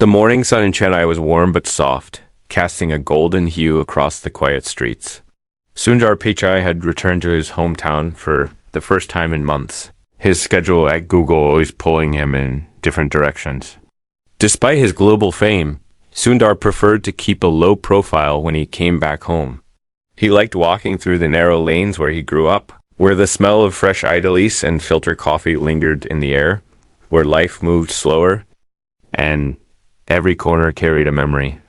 The morning sun in Chennai was warm but soft, casting a golden hue across the quiet streets. Sundar Pichai had returned to his hometown for the first time in months, his schedule at Google always pulling him in different directions. Despite his global fame, Sundar preferred to keep a low profile when he came back home. He liked walking through the narrow lanes where he grew up, where the smell of fresh idalice and filter coffee lingered in the air, where life moved slower, and every corner carried a memory.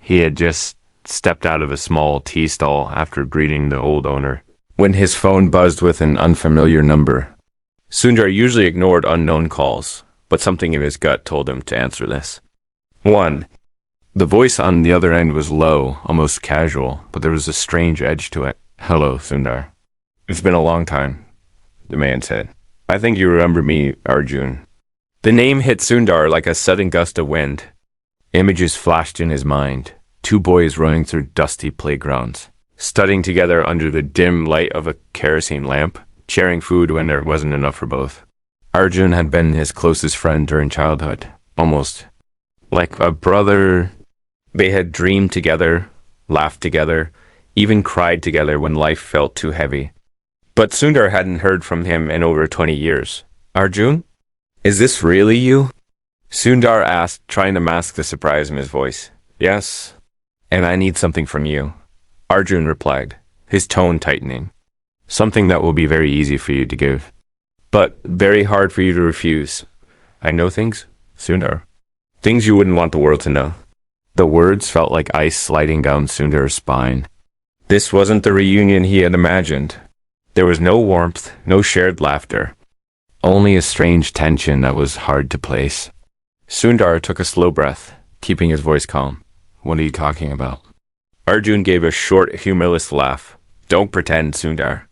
He had just stepped out of a small tea stall after greeting the old owner, when his phone buzzed with an unfamiliar number. Sundar usually ignored unknown calls, but something in his gut told him to answer this. 1. The voice on the other end was low, almost casual, but there was a strange edge to it. "Hello, Sundar." "It's been a long time," the man said. "I think you remember me, Arjun." The name hit Sundar like a sudden gust of wind. Images flashed in his mind. Two boys running through dusty playgrounds, studying together under the dim light of a kerosene lamp, sharing food when there wasn't enough for both. Arjun had been his closest friend during childhood, almost like a brother. They had dreamed together, laughed together, even cried together when life felt too heavy. But Sundar hadn't heard from him in over 20 years. "Arjun? Is this really you?" Sundar asked, trying to mask the surprise in his voice. "Yes, and I need something from you," Arjun replied, his tone tightening. "Something that will be very easy for you to give, but very hard for you to refuse. I know things, Sundar. Things you wouldn't want the world to know." The words felt like ice sliding down Sundar's spine. This wasn't the reunion he had imagined. There was no warmth, no shared laughter, only a strange tension that was hard to place. Sundar took a slow breath, keeping his voice calm. "What are you talking about?" Arjun gave a short, humorless laugh. "Don't pretend, Sundar.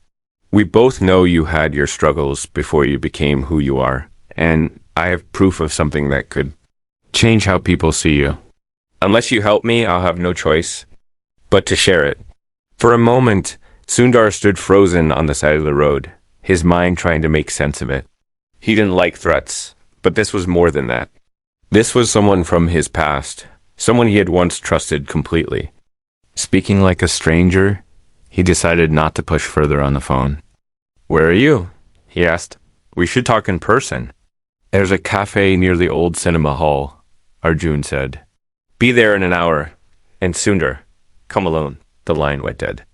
We both know you had your struggles before you became who you are, and I have proof of something that could change how people see you. Unless you help me, I'll have no choice but to share it." For a moment, Sundar stood frozen on the side of the road, his mind trying to make sense of it. He didn't like threats, but this was more than that. This was someone from his past, someone he had once trusted completely. Speaking like a stranger, he decided not to push further on the phone. "Where are you?" he asked. "We should talk in person." "There's a cafe near the old cinema hall," Arjun said. "Be there in an hour. And Sundar, come alone." The line went dead.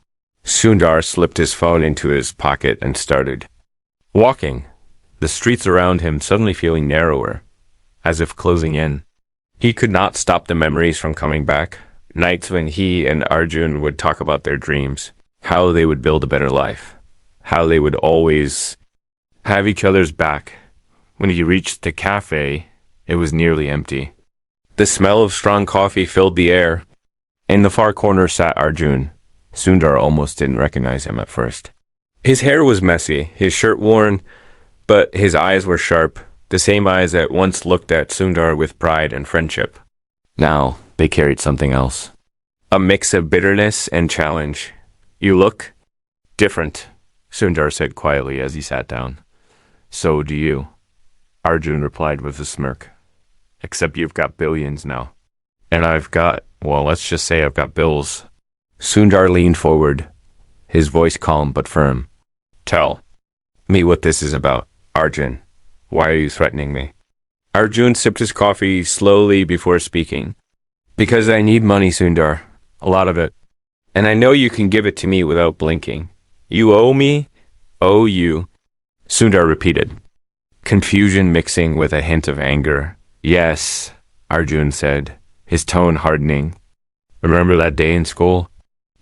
Sundar slipped his phone into his pocket and started walking, the streets around him suddenly feeling narrower, as if closing in. He could not stop the memories from coming back. Nights when he and Arjun would talk about their dreams, how they would build a better life, how they would always have each other's back. When he reached the cafe, it was nearly empty. The smell of strong coffee filled the air. In the far corner sat Arjun. Sundar almost didn't recognize him at first. His hair was messy, his shirt worn, but his eyes were sharp, the same eyes that once looked at Sundar with pride and friendship. Now they carried something else, a mix of bitterness and challenge. "You look different," Sundar said quietly as he sat down. "So do you," Arjun replied with a smirk. "Except you've got billions now. And let's just say I've got bills." Sundar leaned forward, his voice calm but firm. "Tell me what this is about, Arjun. Why are you threatening me?" Arjun sipped his coffee slowly before speaking. "Because I need money, Sundar. A lot of it. And I know you can give it to me without blinking. You owe me?" "Owe you," Sundar repeated, confusion mixing with a hint of anger. "Yes," Arjun said, his tone hardening. "Remember that day in school?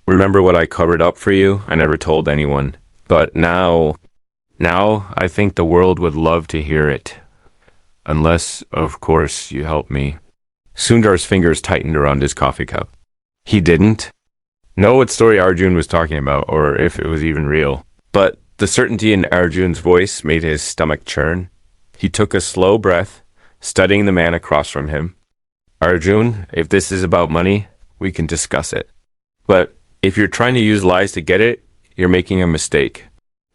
Remember what I covered up for you? I never told anyone. But now I think the world would love to hear it. Unless, of course, you help me." Sundar's fingers tightened around his coffee cup. He didn't know what story Arjun was talking about, or if it was even real. But the certainty in Arjun's voice made his stomach churn. He took a slow breath, studying the man across from him. "Arjun, if this is about money, we can discuss it. But if you're trying to use lies to get it, you're making a mistake."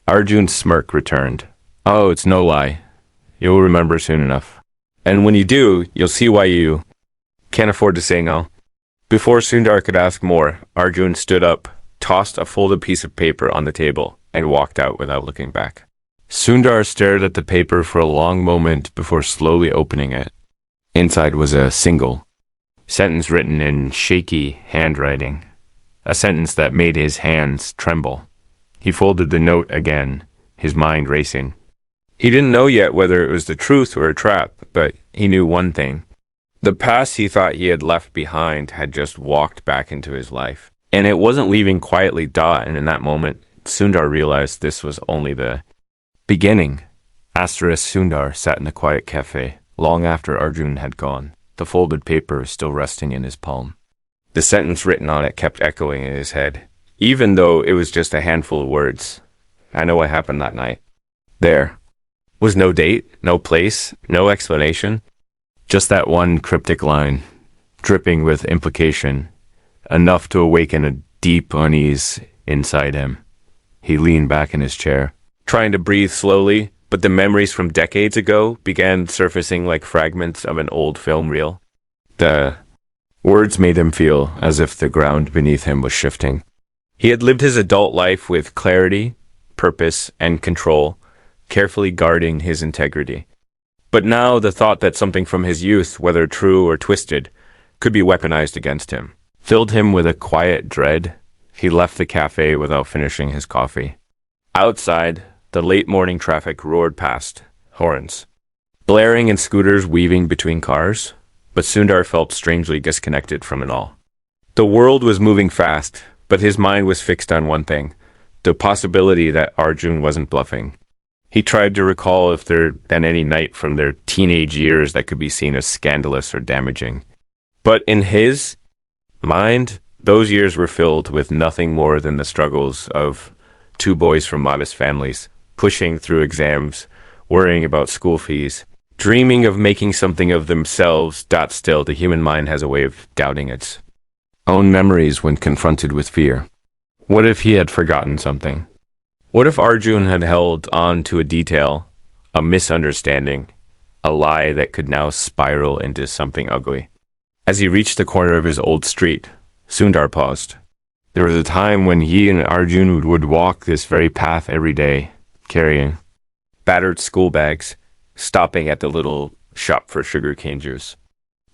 Arjun's smirk returned. "Oh, it's no lie. You'll remember soon enough. And when you do, you'll see why you Can't afford to say no. Before Sundar could ask more, Arjun stood up, tossed a folded piece of paper on the table, and walked out without looking back. Sundar stared at the paper for a long moment before slowly opening it. Inside was a single sentence written in shaky handwriting, a sentence that made his hands tremble. He folded the note again, his mind racing. He didn't know yet whether it was the truth or a trap, but he knew one thing. The past he thought he had left behind had just walked back into his life. And it wasn't leaving quietly, and in that moment, Sundar realized this was only the beginning. Sundar sat in the quiet cafe, long after Arjun had gone. The folded paper still resting in his palm. The sentence written on it kept echoing in his head, even though it was just a handful of words. I know what happened that night. There was no date, no place, no explanation. Just that one cryptic line, dripping with implication, enough to awaken a deep unease inside him. He leaned back in his chair, trying to breathe slowly, but the memories from decades ago began surfacing like fragments of an old film reel. The words made him feel as if the ground beneath him was shifting. He had lived his adult life with clarity, purpose, and control, carefully guarding his integrity. But now the thought that something from his youth, whether true or twisted, could be weaponized against him, filled him with a quiet dread. He left the cafe without finishing his coffee. Outside, the late morning traffic roared past, horns blaring and scooters weaving between cars, but Sundar felt strangely disconnected from it all. The world was moving fast, but his mind was fixed on one thing, the possibility that Arjun wasn't bluffing. He tried to recall if there had been any night from their teenage years that could be seen as scandalous or damaging. But in his mind, those years were filled with nothing more than the struggles of two boys from modest families, pushing through exams, worrying about school fees, dreaming of making something of themselves. Still, the human mind has a way of doubting its own memories when confronted with fear. What if he had forgotten something? What if Arjun had held on to a detail, a misunderstanding, a lie that could now spiral into something ugly? As he reached the corner of his old street, Sundar paused. There was a time when he and Arjun would walk this very path every day, carrying battered school bags, stopping at the little shop for sugarcane juice.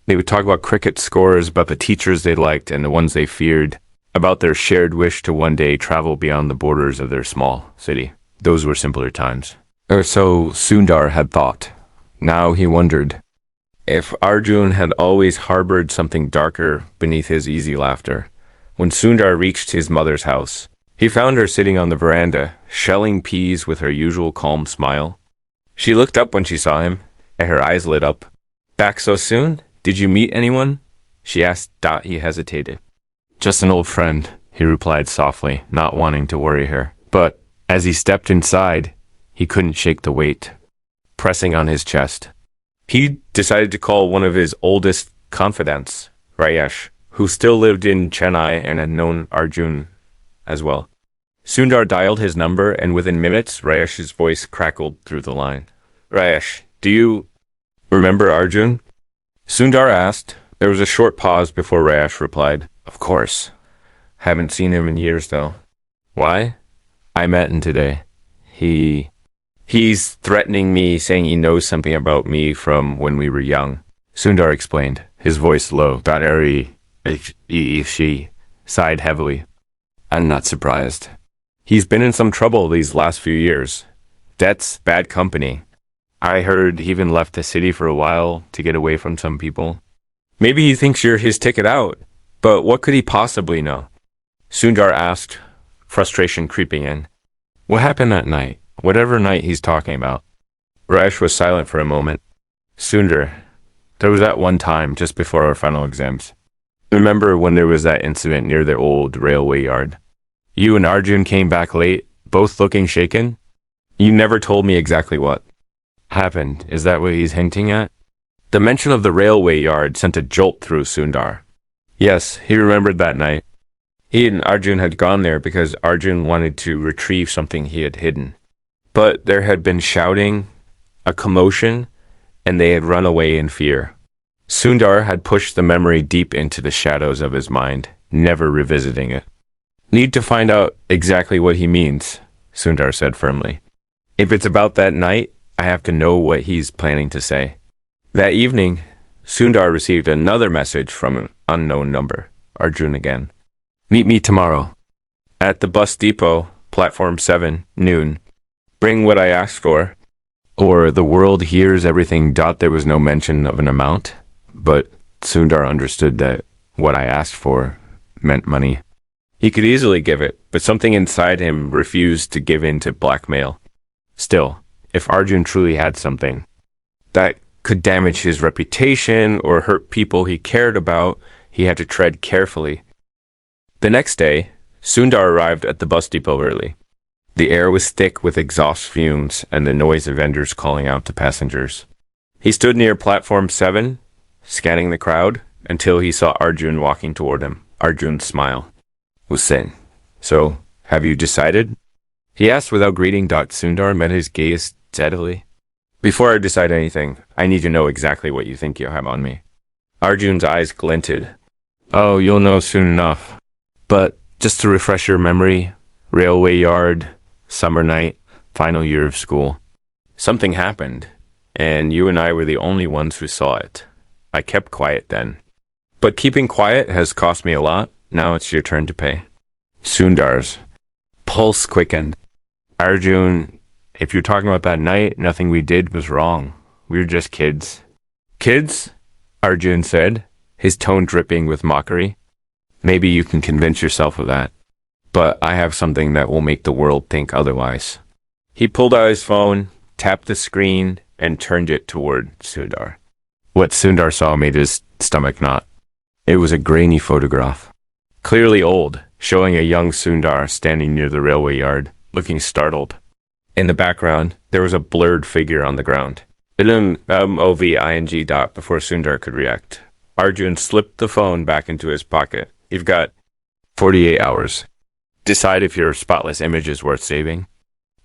They would talk about cricket scores, about the teachers they liked and the ones they feared, about their shared wish to one day travel beyond the borders of their small city. Those were simpler times. Or so Sundar had thought. Now he wondered if Arjun had always harbored something darker beneath his easy laughter. When Sundar reached his mother's house, he found her sitting on the veranda, shelling peas with her usual calm smile. She looked up when she saw him, and her eyes lit up. "Back so soon? Did you meet anyone?" she asked. He hesitated. "Just an old friend," he replied softly, not wanting to worry her. But as he stepped inside, he couldn't shake the weight pressing on his chest. He decided to call one of his oldest confidants, Rayesh, who still lived in Chennai and had known Arjun as well. Sundar dialed his number, and within minutes, Rayesh's voice crackled through the line. "Rayesh, do you remember Arjun?" Sundar asked. There was a short pause before Rayesh replied, "Of course. Haven't seen him in years, though." "Why?" "I met him today. He's threatening me, saying he knows something about me from when we were young," Sundar explained, his voice low. She sighed heavily. "I'm not surprised. He's been in some trouble these last few years. Debts, bad company. I heard he even left the city for a while to get away from some people. Maybe he thinks you're his ticket out, but what could he possibly know?" Sundar asked, frustration creeping in. "What happened that night? Whatever night he's talking about." Rayesh was silent for a moment. "Sundar, there was that one time just before our final exams. Remember when there was that incident near the old railway yard? You and Arjun came back late, both looking shaken? You never told me exactly what happened. Is that what he's hinting at?" The mention of the railway yard sent a jolt through Sundar. Yes, he remembered that night. He and Arjun had gone there because Arjun wanted to retrieve something he had hidden. But there had been shouting, a commotion, and they had run away in fear. Sundar had pushed the memory deep into the shadows of his mind, never revisiting it. Need to find out exactly what he means, Sundar said firmly. If it's about that night, I have to know what he's planning to say. That evening, Sundar received another message from an unknown number, Arjun again. Meet me tomorrow. At the bus depot, platform 7, noon. Bring what I asked for. Or the world hears everything. There was no mention of an amount, but Sundar understood that what I asked for meant money. He could easily give it, but something inside him refused to give in to blackmail. Still, if Arjun truly had something that could damage his reputation or hurt people he cared about, he had to tread carefully. The next day, Sundar arrived at the bus depot early. The air was thick with exhaust fumes and the noise of vendors calling out to passengers. He stood near platform 7, scanning the crowd, until he saw Arjun walking toward him. Arjun's smile was thin. So, have you decided? He asked without greeting. Sundar met his gaze steadily. Before I decide anything, I need to know exactly what you think you have on me. Arjun's eyes glinted. Oh, you'll know soon enough. But just to refresh your memory, railway yard, summer night, final year of school. Something happened, and you and I were the only ones who saw it. I kept quiet then. But keeping quiet has cost me a lot. Now it's your turn to pay. Sundar's pulse quickened. Arjun, if you're talking about that night, nothing we did was wrong. We were just kids. Kids? Arjun said, his tone dripping with mockery. Maybe you can convince yourself of that. But I have something that will make the world think otherwise. He pulled out his phone, tapped the screen, and turned it toward Sundar. What Sundar saw made his stomach knot. It was a grainy photograph. Clearly old, showing a young Sundar standing near the railway yard, looking startled. In the background, there was a blurred figure on the ground. M-O-V-I-N-G. Before Sundar could react. Arjun slipped the phone back into his pocket. You've got 48 hours. Decide if your spotless image is worth saving.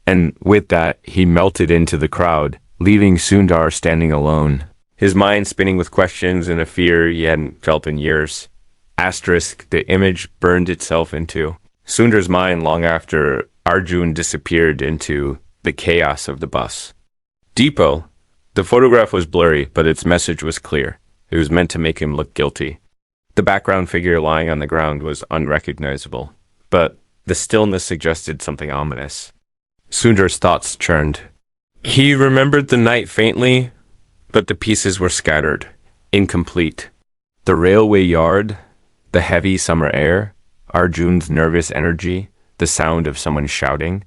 And with that, he melted into the crowd, leaving Sundar standing alone, his mind spinning with questions and a fear he hadn't felt in years. Asterisk, the image burned itself into Sundar's mind long after Arjun disappeared into the chaos of the bus depot. The photograph was blurry, but its message was clear. It was meant to make him look guilty. The background figure lying on the ground was unrecognizable, but the stillness suggested something ominous. Sundar's thoughts churned. He remembered the night faintly, but the pieces were scattered, incomplete. The railway yard, the heavy summer air, Arjun's nervous energy, the sound of someone shouting,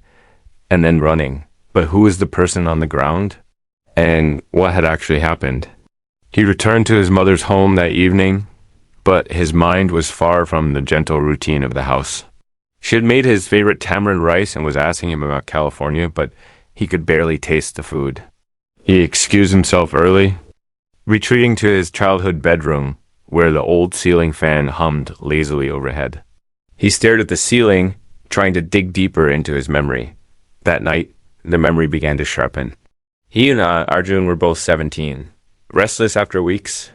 and then running. But who was the person on the ground? And what had actually happened? He returned to his mother's home that evening, but his mind was far from the gentle routine of the house. She had made his favorite tamarind rice and was asking him about California, but he could barely taste the food. He excused himself early, retreating to his childhood bedroom, where the old ceiling fan hummed lazily overhead. He stared at the ceiling, trying to dig deeper into his memory. That night, the memory began to sharpen. He and Arjun were both 17, restless after weeks,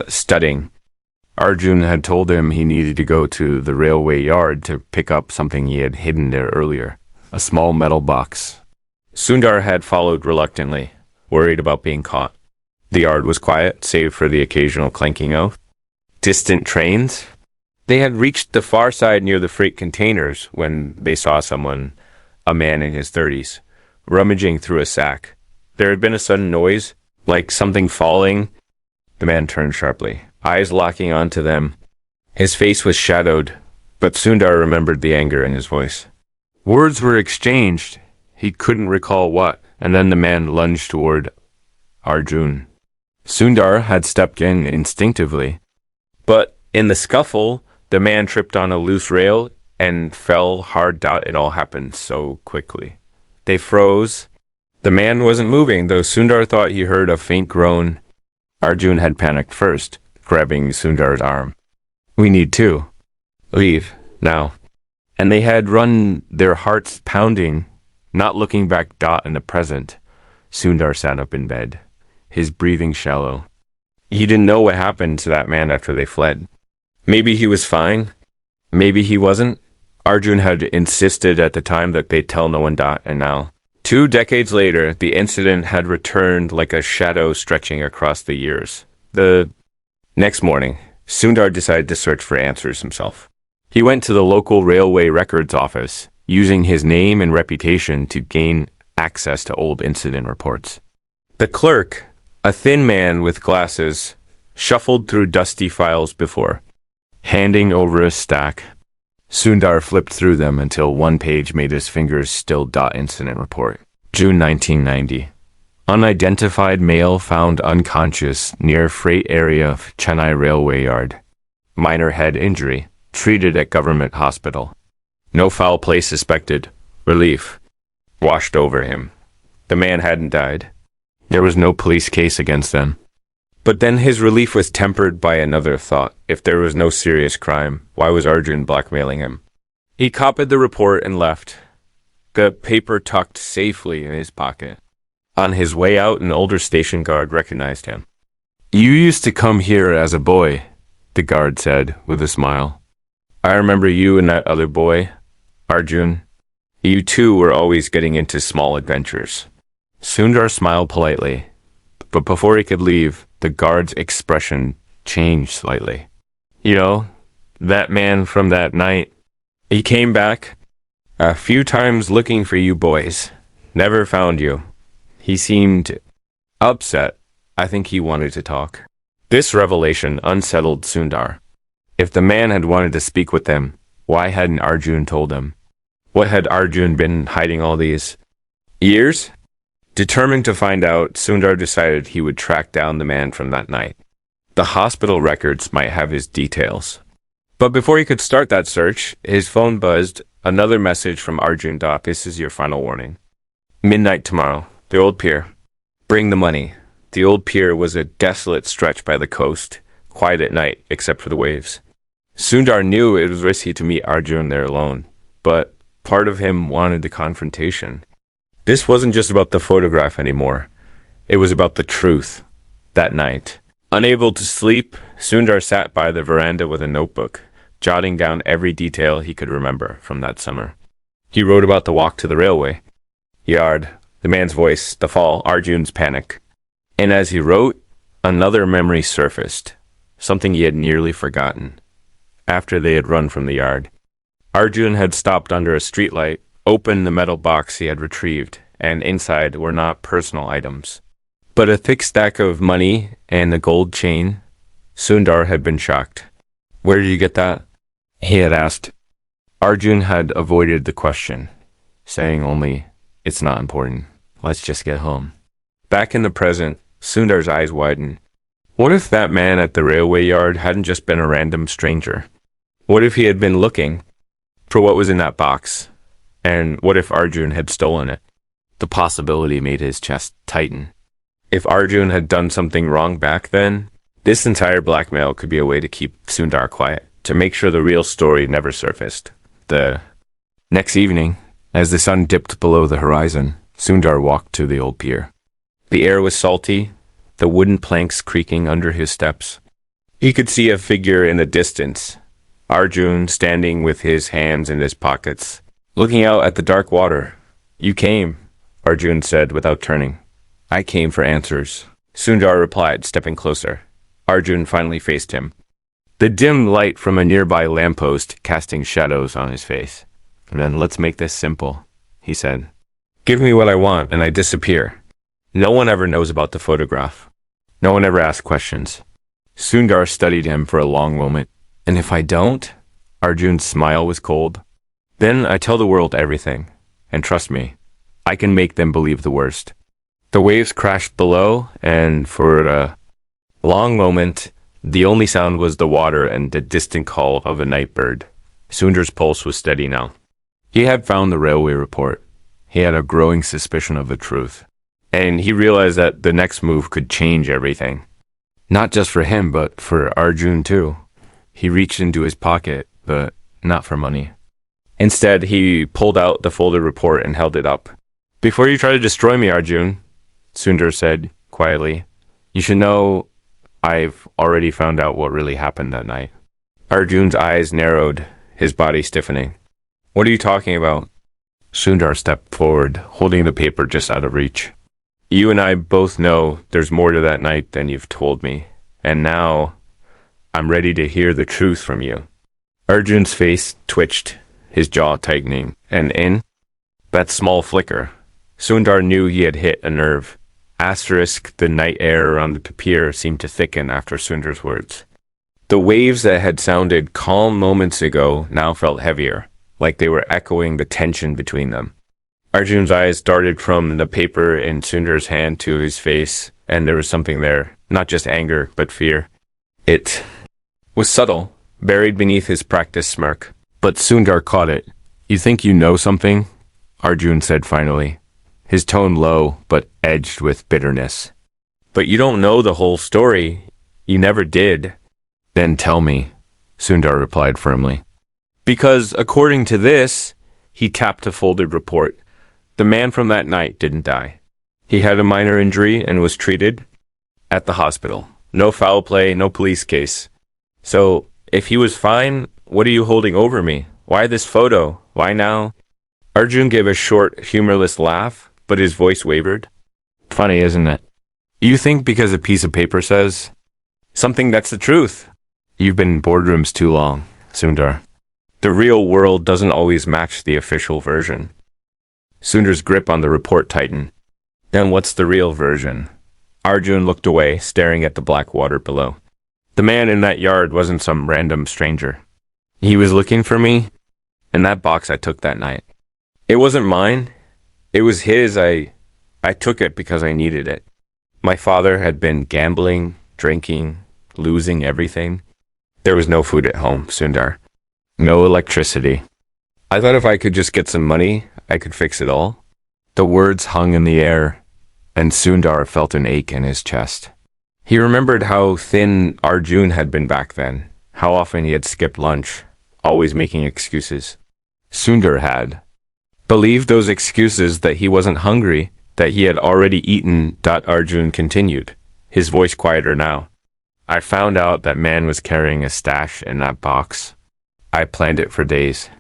studying. Arjun had told him he needed to go to the railway yard to pick up something he had hidden there earlier, a small metal box. Sundar had followed reluctantly, worried about being caught. The yard was quiet, save for the occasional clanking of distant trains. They had reached the far side near the freight containers when they saw someone, a man in his 30s, rummaging through a sack. There had been a sudden noise, like something falling. The man turned sharply, eyes locking onto them. His face was shadowed, but Sundar remembered the anger in his voice. Words were exchanged. He couldn't recall what, and then the man lunged toward Arjun. Sundar had stepped in instinctively, but in the scuffle, the man tripped on a loose rail and fell hard. It all happened so quickly. They froze. The man wasn't moving, though Sundar thought he heard a faint groan. Arjun had panicked first, grabbing Sundar's arm. We need to leave now. And they had run, their hearts pounding, not looking back. In the present, Sundar sat up in bed, his breathing shallow. He didn't know what happened to that man after they fled. Maybe he was fine. Maybe he wasn't. Arjun had insisted at the time that they'd tell no one. And now, 2 decades later, the incident had returned like a shadow stretching across the years. The next morning, Sundar decided to search for answers himself. He went to the local railway records office, using his name and reputation to gain access to old incident reports. The clerk, a thin man with glasses, shuffled through dusty files before, handing over a stack. Sundar flipped through them until one page made his fingers still dot incident report. June 1990. Unidentified male found unconscious near freight area of Chennai railway yard. Minor head injury, treated at government hospital. No foul play suspected. Relief washed over him. The man hadn't died. There was no police case against them. But then his relief was tempered by another thought. If there was no serious crime, why was Arjun blackmailing him? He copied the report and left, the paper tucked safely in his pocket. On his way out, an older station guard recognized him. "You used to come here as a boy," the guard said with a smile. "I remember you and that other boy, Arjun. You two were always getting into small adventures." Sundar smiled politely, but before he could leave, the guard's expression changed slightly. "You know, that man from that night, he came back a few times looking for you boys. Never found you. He seemed upset. I think he wanted to talk." This revelation unsettled Sundar. If the man had wanted to speak with them, why hadn't Arjun told him? What had Arjun been hiding all these years? Determined to find out, Sundar decided he would track down the man from that night. The hospital records might have his details. But before he could start that search, his phone buzzed. Another message from Arjun. "This is your final warning. Midnight tomorrow. The old pier. Bring the money." The old pier was a desolate stretch by the coast, quiet at night except for the waves. Sundar knew it was risky to meet Arjun there alone, but part of him wanted the confrontation. This wasn't just about the photograph anymore. It was about the truth. That night, unable to sleep, Sundar sat by the veranda with a notebook, jotting down every detail he could remember from that summer. He wrote about the walk to the railway yard, the man's voice, the fall, Arjun's panic. And as he wrote, another memory surfaced, something he had nearly forgotten. After they had run from the yard, Arjun had stopped under a streetlight, opened the metal box he had retrieved, and inside were not personal items, but a thick stack of money and a gold chain. Sundar had been shocked. "Where did you get that?" he had asked. Arjun had avoided the question, saying only, "It's not important. Let's just get home." Back in the present, Sundar's eyes widened. What if that man at the railway yard hadn't just been a random stranger? What if he had been looking for what was in that box? And what if Arjun had stolen it? The possibility made his chest tighten. If Arjun had done something wrong back then, this entire blackmail could be a way to keep Sundar quiet, to make sure the real story never surfaced. The next evening, as the sun dipped below the horizon, Sundar walked to the old pier. The air was salty, the wooden planks creaking under his steps. He could see a figure in the distance, Arjun standing with his hands in his pockets, looking out at the dark water. "You came," Arjun said without turning. "I came for answers," Sundar replied, stepping closer. Arjun finally faced him, the dim light from a nearby lamppost casting shadows on his face. "Then let's make this simple," he said. "Give me what I want and I disappear. No one ever knows about the photograph. No one ever asks questions." Sundar studied him for a long moment. "And if I don't?" Arjun's smile was cold. "Then I tell the world everything. And trust me, I can make them believe the worst." The waves crashed below, and for a long moment, the only sound was the water and the distant call of a night bird. Sundar's pulse was steady now. He had found the railway report. He had a growing suspicion of the truth. And he realized that the next move could change everything. Not just for him, but for Arjun too. He reached into his pocket, but not for money. Instead, he pulled out the folded report and held it up. "Before you try to destroy me, Arjun," Sundar said quietly, "you should know I've already found out what really happened that night. Arjun's eyes narrowed, his body stiffening. What are you talking about? Sundar stepped forward, holding the paper just out of reach. You and I both know there's more to that night than you've told me. And now, I'm ready to hear the truth from you. Arjun's face twitched, his jaw tightening, and in that small flicker, Sundar knew he had hit a nerve. Asterisk, the night air around the pier seemed to thicken after Sundar's words. The waves that had sounded calm moments ago now felt heavier, like they were echoing the tension between them. Arjun's eyes darted from the paper in Sundar's hand to his face, and there was something there, not just anger, but fear. It was subtle, buried beneath his practiced smirk. But Sundar caught it. You think you know something? Arjun said finally, his tone low, but edged with bitterness. But you don't know the whole story. You never did. Then tell me, Sundar replied firmly. Because according to this, he tapped a folded report. The man from that night didn't die. He had a minor injury and was treated at the hospital. No foul play, no police case. So, if he was fine, what are you holding over me? Why this photo? Why now? Arjun gave a short, humorless laugh, but his voice wavered. Funny, isn't it? You think because a piece of paper says something that's the truth? You've been in boardrooms too long, Sundar. The real world doesn't always match the official version. Sundar's grip on the report tightened. Then what's the real version? Arjun looked away, staring at the black water below. The man in that yard wasn't some random stranger. He was looking for me in that box I took that night. It wasn't mine. It was his. I took it because I needed it. My father had been gambling, drinking, losing everything. There was no food at home, Sundar. No electricity. I thought if I could just get some money, I could fix it all. The words hung in the air, and Sundar felt an ache in his chest. He remembered how thin Arjun had been back then, how often he had skipped lunch, always making excuses. Sundar had believed those excuses that he wasn't hungry, that he had already eaten. Arjun continued, his voice quieter now. I found out that man was carrying a stash in that box. I planned it for days.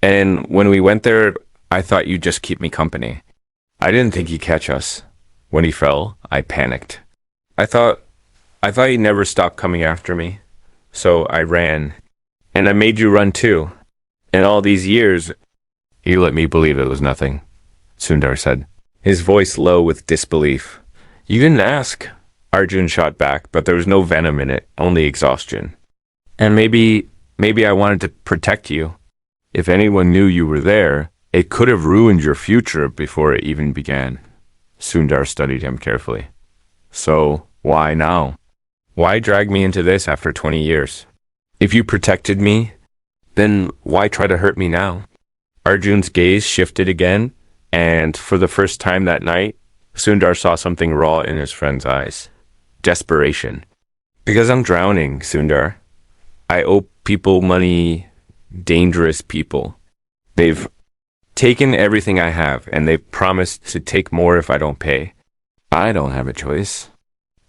And when we went there, I thought you'd just keep me company. I didn't think he'd catch us. When he fell, I panicked. I thought he'd never stop coming after me. So I ran. And I made you run too. And all these years, you let me believe it was nothing, Sundar said, his voice low with disbelief. You didn't ask, Arjun shot back, but there was no venom in it, only exhaustion. And maybe I wanted to protect you. If anyone knew you were there, it could have ruined your future before it even began. Sundar studied him carefully. So, why now? Why drag me into this after 20 years? If you protected me, then why try to hurt me now? Arjun's gaze shifted again, and for the first time that night, Sundar saw something raw in his friend's eyes. Desperation. Because I'm drowning, Sundar. I owe people money, dangerous people. They've taken everything I have, and they've promised to take more if I don't pay. I don't have a choice.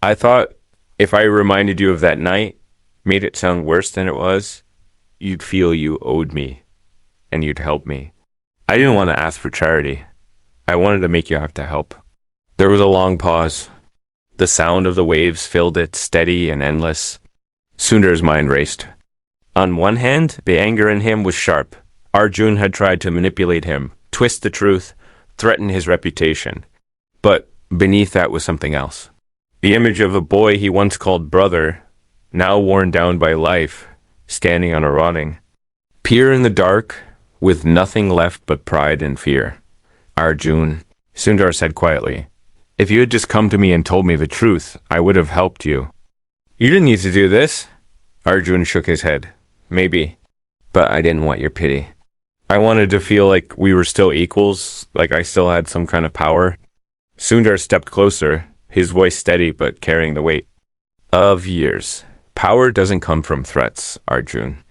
I thought if I reminded you of that night, made it sound worse than it was, you'd feel you owed me, and you'd help me. I didn't want to ask for charity. I wanted to make you have to help. There was a long pause. The sound of the waves filled it, steady and endless. Sundar's mind raced. On one hand, the anger in him was sharp. Arjun had tried to manipulate him, twist the truth, threaten his reputation. But beneath that was something else. The image of a boy he once called brother, now worn down by life, standing on a rotting pier in the dark, with nothing left but pride and fear. Arjun, Sundar said quietly, if you had just come to me and told me the truth, I would have helped you. You didn't need to do this. Arjun shook his head. Maybe, but I didn't want your pity. I wanted to feel like we were still equals, like I still had some kind of power. Sundar stepped closer, his voice steady but carrying the weight of years. Power doesn't come from threats, Arjun.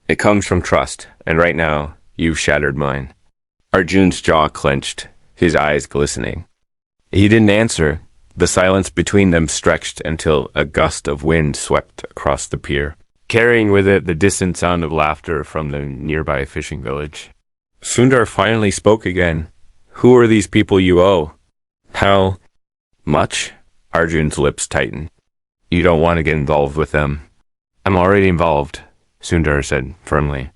It comes from trust, and right now, you've shattered mine. Arjun's jaw clenched, his eyes glistening. He didn't answer, The silence between them stretched until a gust of wind swept across the pier, carrying with it the distant sound of laughter from the nearby fishing village. Sundar finally spoke again. Who are these people you owe? How much? Arjun's lips tightened. You don't want to get involved with them. I'm already involved, Sundar said firmly.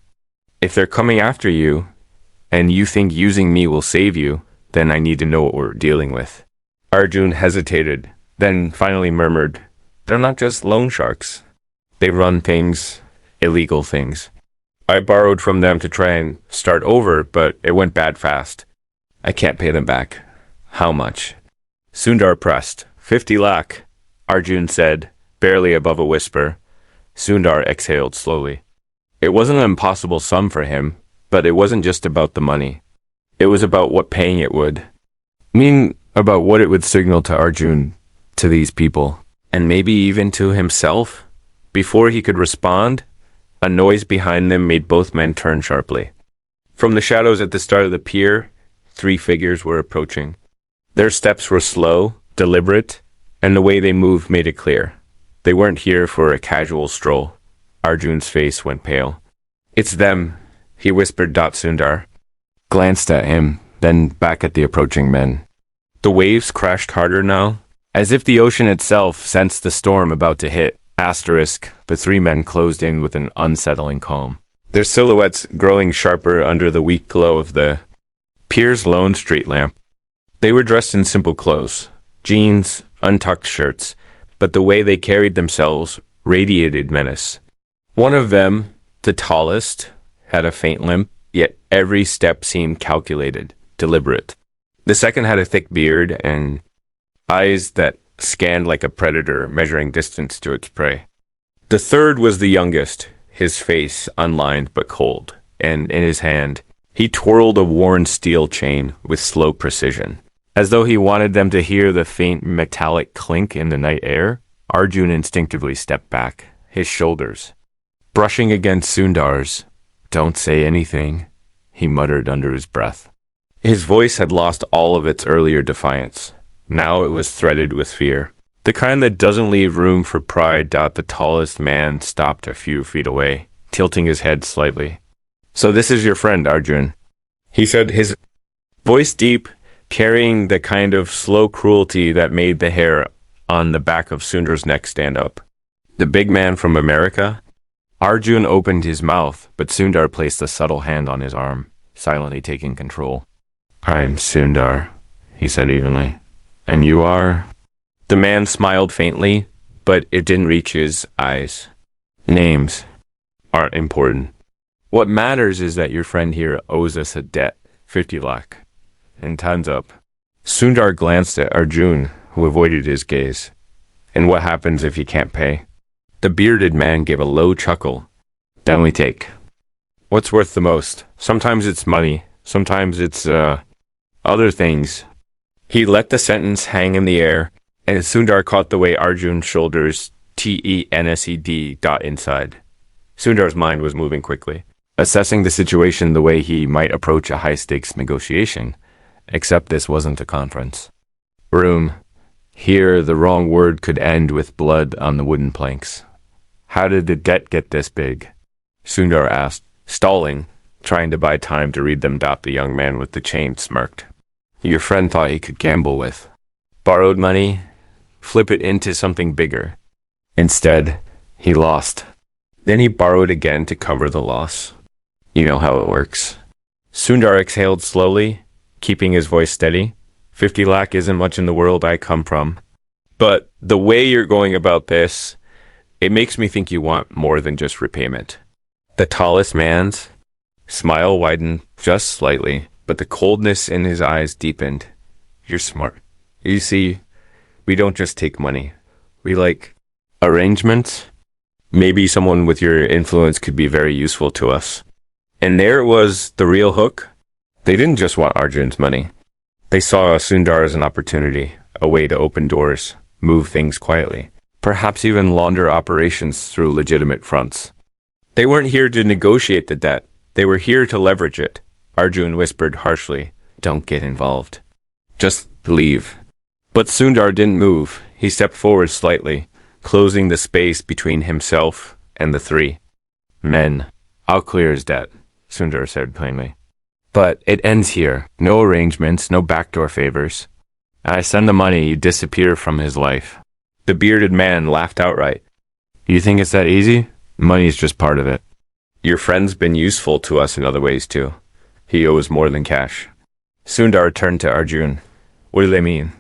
If they're coming after you, and you think using me will save you, then I need to know what we're dealing with. Arjun hesitated, then finally murmured, They're not just loan sharks. They run things, illegal things. I borrowed from them to try and start over, but it went bad fast. I can't pay them back. How much? Sundar pressed. 50 lakh, Arjun said, barely above a whisper. Sundar exhaled slowly. It wasn't an impossible sum for him, but it wasn't just about the money. It was about what paying it would. About what it would signal to Arjun, to these people, and maybe even to himself. Before he could respond, a noise behind them made both men turn sharply. From the shadows at the start of the pier, 3 figures were approaching. Their steps were slow, deliberate, and the way they moved made it clear. They weren't here for a casual stroll. Arjun's face went pale. It's them, he whispered. Sundar glanced at him, then back at the approaching men. The waves crashed harder now, as if the ocean itself sensed the storm about to hit. The 3 men closed in with an unsettling calm, their silhouettes growing sharper under the weak glow of the pier's lone street lamp. They were dressed in simple clothes, jeans, untucked shirts, but the way they carried themselves radiated menace. One of them, the tallest, had a faint limp, yet every step seemed calculated, deliberate. The second had a thick beard and eyes that scanned like a predator measuring distance to its prey. The third was the youngest, his face unlined but cold, and in his hand, he twirled a worn steel chain with slow precision. As though he wanted them to hear the faint metallic clink in the night air, Arjun instinctively stepped back, his shoulders brushing against Sundar's. Don't say anything, he muttered under his breath. His voice had lost all of its earlier defiance. Now it was threaded with fear. The kind that doesn't leave room for pride. The tallest man stopped a few feet away, tilting his head slightly. So this is your friend, Arjun, he said, his voice deep, carrying the kind of slow cruelty that made the hair on the back of Sundar's neck stand up. The big man from America? Arjun opened his mouth, but Sundar placed a subtle hand on his arm, silently taking control. I'm Sundar, he said evenly. And you are? The man smiled faintly, but it didn't reach his eyes. Names aren't important. What matters is that your friend here owes us a debt, 50 lakh. And time's up. Sundar glanced at Arjun, who avoided his gaze. And what happens if he can't pay? The bearded man gave a low chuckle. Then we take. What's worth the most? Sometimes it's money. Sometimes it's, other things. He let the sentence hang in the air, and Sundar caught the way Arjun's shoulders tensed inside. Sundar's mind was moving quickly, assessing the situation the way he might approach a high-stakes negotiation, except this wasn't a conference. Room. Here, the wrong word could end with blood on the wooden planks. How did the debt get this big? Sundar asked, stalling, trying to buy time to read them. The young man with the chain smirked. Your friend thought he could gamble with. Borrowed money, flip it into something bigger. Instead, he lost. Then he borrowed again to cover the loss. You know how it works. Sundar exhaled slowly, keeping his voice steady. 50 lakh isn't much in the world I come from. But the way you're going about this, it makes me think you want more than just repayment. The tallest man's smile widened just slightly, but the coldness in his eyes deepened. You're smart. You see, we don't just take money. We like arrangements. Maybe someone with your influence could be very useful to us. And there was the real hook. They didn't just want Arjun's money. They saw Sundar as an opportunity, a way to open doors, move things quietly, perhaps even launder operations through legitimate fronts. They weren't here to negotiate the debt. They were here to leverage it. Arjun whispered harshly, Don't get involved. Just leave. But Sundar didn't move. He stepped forward slightly, closing the space between himself and the three men. I'll clear his debt, Sundar said plainly. But it ends here. No arrangements, no backdoor favors. I send the money, you disappear from his life. The bearded man laughed outright. You think it's that easy? Money's just part of it. Your friend's been useful to us in other ways too. He owes more than cash. Sundar turned to Arjun. What do they mean?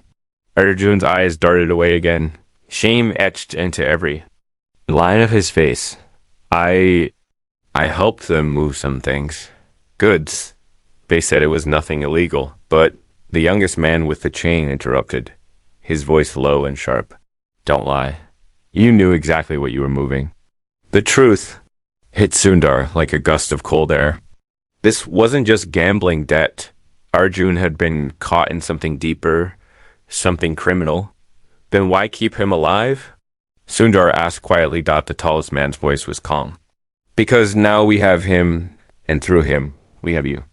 Arjun's eyes darted away again, shame etched into every line of his face. I helped them move some things. Goods. They said it was nothing illegal, but the youngest man with the chain interrupted, his voice low and sharp. Don't lie. You knew exactly what you were moving. The truth hit Sundar like a gust of cold air. This wasn't just gambling debt. Arjun had been caught in something deeper, something criminal. Then why keep him alive? Sundar asked quietly. The tallest man's voice was calm. Because now we have him, and through him, we have you.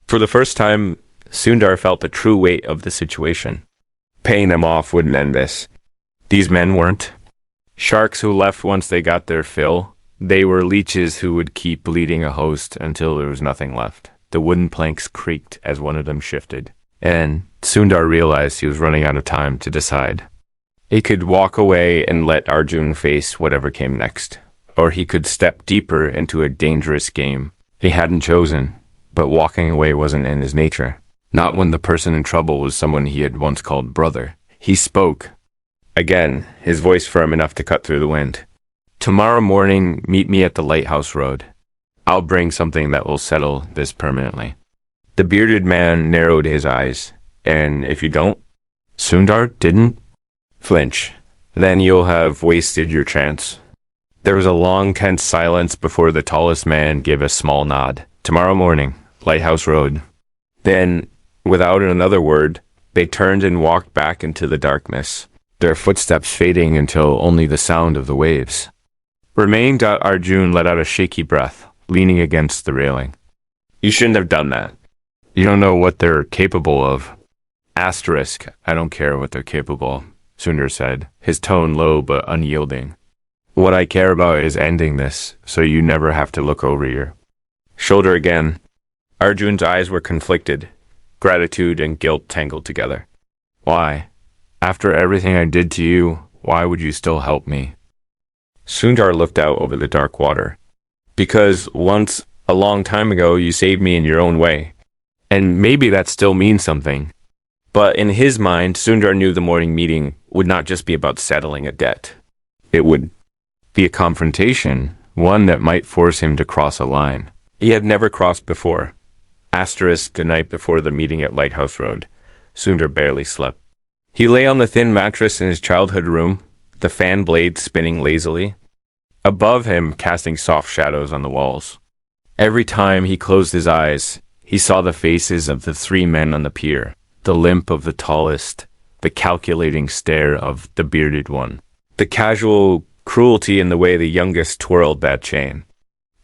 For the first time, Sundar felt the true weight of the situation. Paying them off wouldn't end this. These men weren't sharks who left once they got their fill. They were leeches who would keep bleeding a host until there was nothing left. The wooden planks creaked as one of them shifted, and Sundar realized he was running out of time to decide. He could walk away and let Arjun face whatever came next, or he could step deeper into a dangerous game he hadn't chosen, but walking away wasn't in his nature. Not when the person in trouble was someone he had once called brother. He spoke. Again, his voice firm enough to cut through the wind. Tomorrow morning, meet me at the Lighthouse Road. I'll bring something that will settle this permanently. The bearded man narrowed his eyes. And if you don't? Sundar didn't flinch. Then you'll have wasted your chance. There was a long, tense silence before the tallest man gave a small nod. Tomorrow morning, Lighthouse Road. Then, without another word, they turned and walked back into the darkness, their footsteps fading until only the sound of the waves remained. Arjun let out a shaky breath, leaning against the railing. You shouldn't have done that. You don't know what they're capable of. Asterisk, I don't care what they're capable of, Sundar said, his tone low but unyielding. What I care about is ending this, so you never have to look over your shoulder again. Arjun's eyes were conflicted, gratitude and guilt tangled together. Why? After everything I did to you, why would you still help me? Sundar looked out over the dark water. Because once, a long time ago, you saved me in your own way. And maybe that still means something. But in his mind, Sundar knew the morning meeting would not just be about settling a debt. It would be a confrontation, one that might force him to cross a line he had never crossed before. Asterisk, the night before the meeting at Lighthouse Road, Sundar barely slept. He lay on the thin mattress in his childhood room, the fan blades spinning lazily. Above him, casting soft shadows on the walls. Every time he closed his eyes, he saw the faces of the three men on the pier, the limp of the tallest, the calculating stare of the bearded one, the casual cruelty in the way the youngest twirled that chain.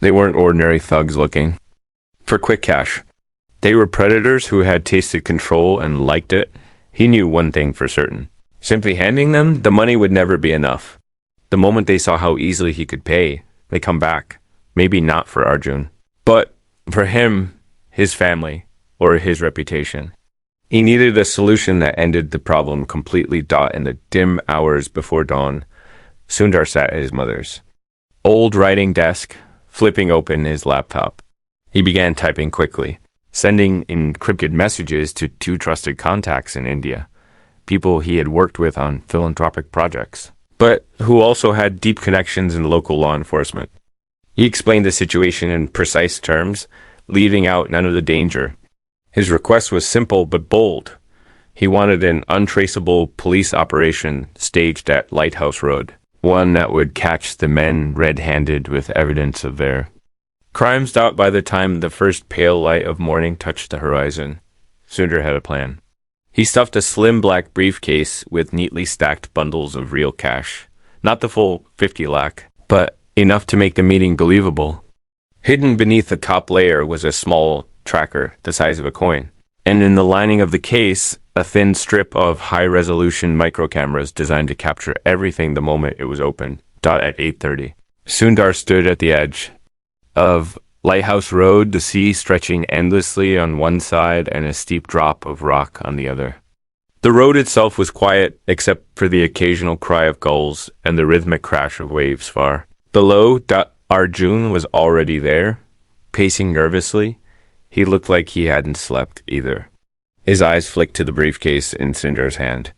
They weren't ordinary thugs looking for quick cash. They were predators who had tasted control and liked it. He knew one thing for certain. Simply handing them the money would never be enough. The moment they saw how easily he could pay, they come back. Maybe not for Arjun, but for him, his family, or his reputation. He needed a solution that ended the problem completely. In the dim hours before dawn, Sundar sat at his mother's old writing desk, flipping open his laptop. He began typing quickly, sending encrypted messages to two trusted contacts in India, people he had worked with on philanthropic projects, but who also had deep connections in local law enforcement. He explained the situation in precise terms, leaving out none of the danger. His request was simple but bold. He wanted an untraceable police operation staged at Lighthouse Road, one that would catch the men red-handed with evidence of their crimes. By the time the first pale light of morning touched the horizon, Sundar had a plan. He stuffed a slim black briefcase with neatly stacked bundles of real cash. Not the full 50 lakh, but enough to make the meeting believable. Hidden beneath the top layer was a small tracker the size of a coin, and in the lining of the case, a thin strip of high-resolution microcameras designed to capture everything the moment it was opened. At 8:30. Sundar stood at the edge of Lighthouse Road, the sea stretching endlessly on one side and a steep drop of rock on the other. The road itself was quiet, except for the occasional cry of gulls and the rhythmic crash of waves far. Below, Arjun was already there, pacing nervously. He looked like he hadn't slept either. His eyes flicked to the briefcase in Sundar's hand.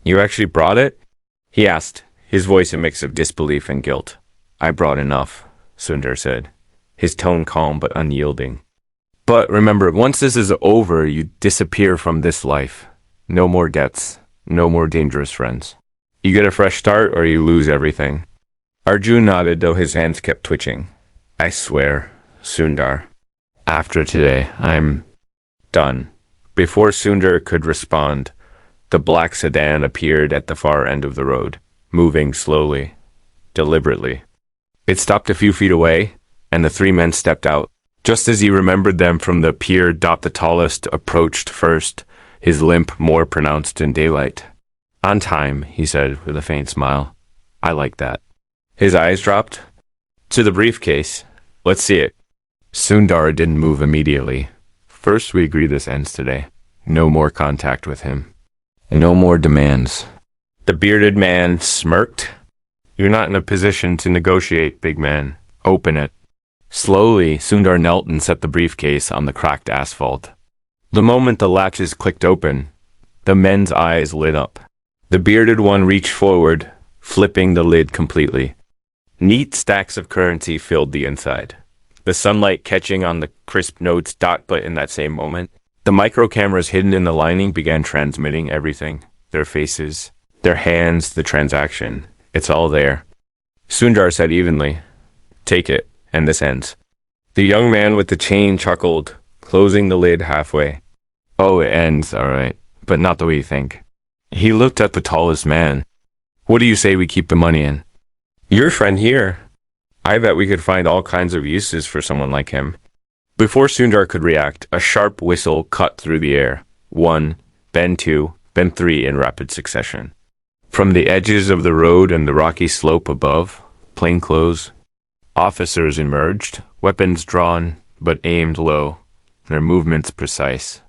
"You actually brought it?" he asked, his voice a mix of disbelief and guilt. "I brought enough," Sundar said, his tone calm but unyielding. "But remember, once this is over, you disappear from this life. No more debts, no more dangerous friends. You get a fresh start or you lose everything." Arjun nodded, though his hands kept twitching. "I swear, Sundar, after today, I'm done." Before Sundar could respond, the black sedan appeared at the far end of the road, moving slowly, deliberately. It stopped a few feet away, and the three men stepped out. Just as he remembered them from the pier, the tallest approached first, his limp more pronounced in daylight. "On time," he said with a faint smile. "I like that." His eyes dropped to the briefcase. "Let's see it." Sundar didn't move immediately. "First, we agree this ends today. No more contact with him. No more demands." The bearded man smirked. "You're not in a position to negotiate, big man. Open it." Slowly, Sundar knelt and set the briefcase on the cracked asphalt. The moment the latches clicked open, the men's eyes lit up. The bearded one reached forward, flipping the lid completely. Neat stacks of currency filled the inside, the sunlight catching on the crisp notes. But in that same moment, the micro cameras hidden in the lining began transmitting everything. Their faces, their hands, the transaction. It's all there. Sundar said evenly, "Take it, and this ends." The young man with the chain chuckled, closing the lid halfway. "Oh, it ends, all right, but not the way you think." He looked at the tallest man. "What do you say we keep the money in? Your friend here. I bet we could find all kinds of uses for someone like him." Before Sundar could react, a sharp whistle cut through the air. One, then two, then three in rapid succession. From the edges of the road and the rocky slope above, plainclothes officers emerged, weapons drawn but aimed low, their movements precise.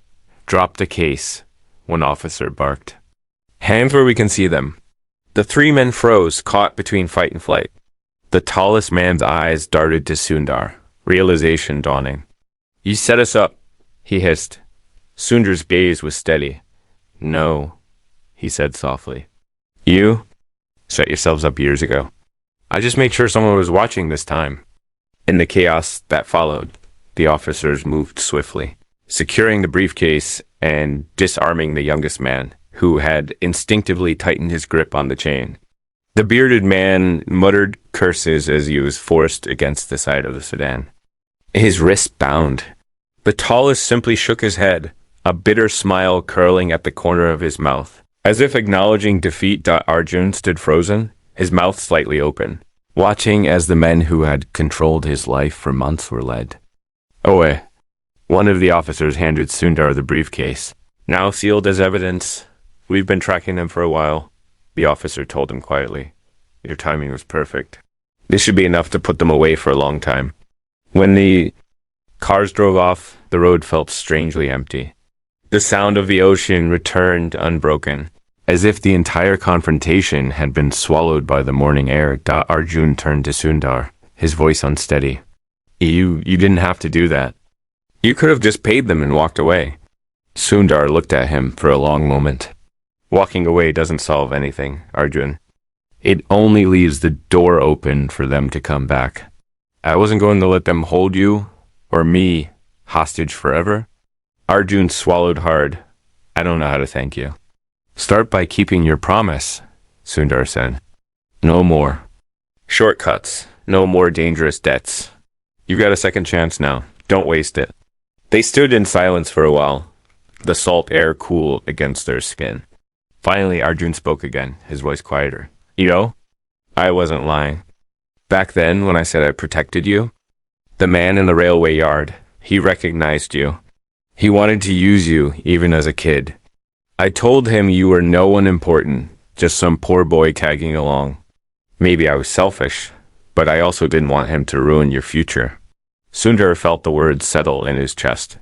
"Drop the case," one officer barked. "Hands where we can see them." The three men froze, caught between fight and flight. The tallest man's eyes darted to Sundar, realization dawning. "You set us up," he hissed. Sundar's gaze was steady. "No," he said softly. "You set yourselves up years ago. I just made sure someone was watching this time." In the chaos that followed, the officers moved swiftly, securing the briefcase and disarming the youngest man, who had instinctively tightened his grip on the chain. The bearded man muttered curses as he was forced against the side of the sedan. His wrists bound. The tallest simply shook his head, a bitter smile curling at the corner of his mouth. As if acknowledging defeat, Arjun stood frozen, his mouth slightly open, watching as the men who had controlled his life for months were led away. One of the officers handed Sundar the briefcase. "Now sealed as evidence. We've been tracking them for a while," the officer told him quietly. "Your timing was perfect. This should be enough to put them away for a long time." When the cars drove off, the road felt strangely empty. The sound of the ocean returned unbroken, as if the entire confrontation had been swallowed by the morning air. Arjun turned to Sundar, his voice unsteady. You didn't have to do that. You could have just paid them and walked away." Sundar looked at him for a long moment. "Walking away doesn't solve anything, Arjun. It only leaves the door open for them to come back. I wasn't going to let them hold you, or me, hostage forever." Arjun swallowed hard. "I don't know how to thank you." "Start by keeping your promise," Sundar said. "No more shortcuts, no more dangerous debts. You've got a second chance now. Don't waste it." They stood in silence for a while, the salt air cool against their skin. Finally, Arjun spoke again, his voice quieter. "You know, I wasn't lying. Back then, when I said I protected you, the man in the railway yard, he recognized you. He wanted to use you, even as a kid. I told him you were no one important, just some poor boy tagging along. Maybe I was selfish, but I also didn't want him to ruin your future. Sundar felt the words settle in his chest.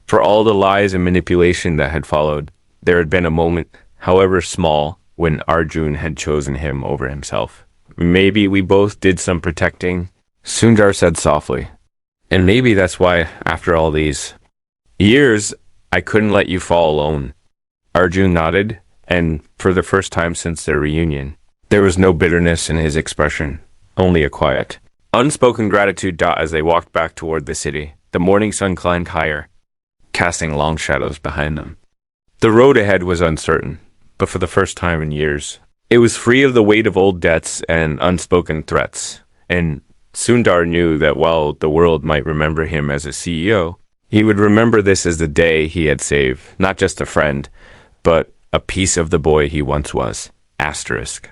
For all the lies and manipulation that had followed, there had been a moment, however small, when Arjun had chosen him over himself. Maybe we both did some protecting, Sundar said softly. And maybe that's why, after all these years, I couldn't let you fall alone. Arjun nodded, and for the first time since their reunion, there was no bitterness in his expression, only a quiet, unspoken gratitude. As they walked back toward the city, the morning sun climbed higher, casting long shadows behind them. The road ahead was uncertain, but for the first time in years, it was free of the weight of old debts and unspoken threats. And Sundar knew that while the world might remember him as a CEO, he would remember this as the day he had saved, not just a friend, but a piece of the boy he once was. Asterisk.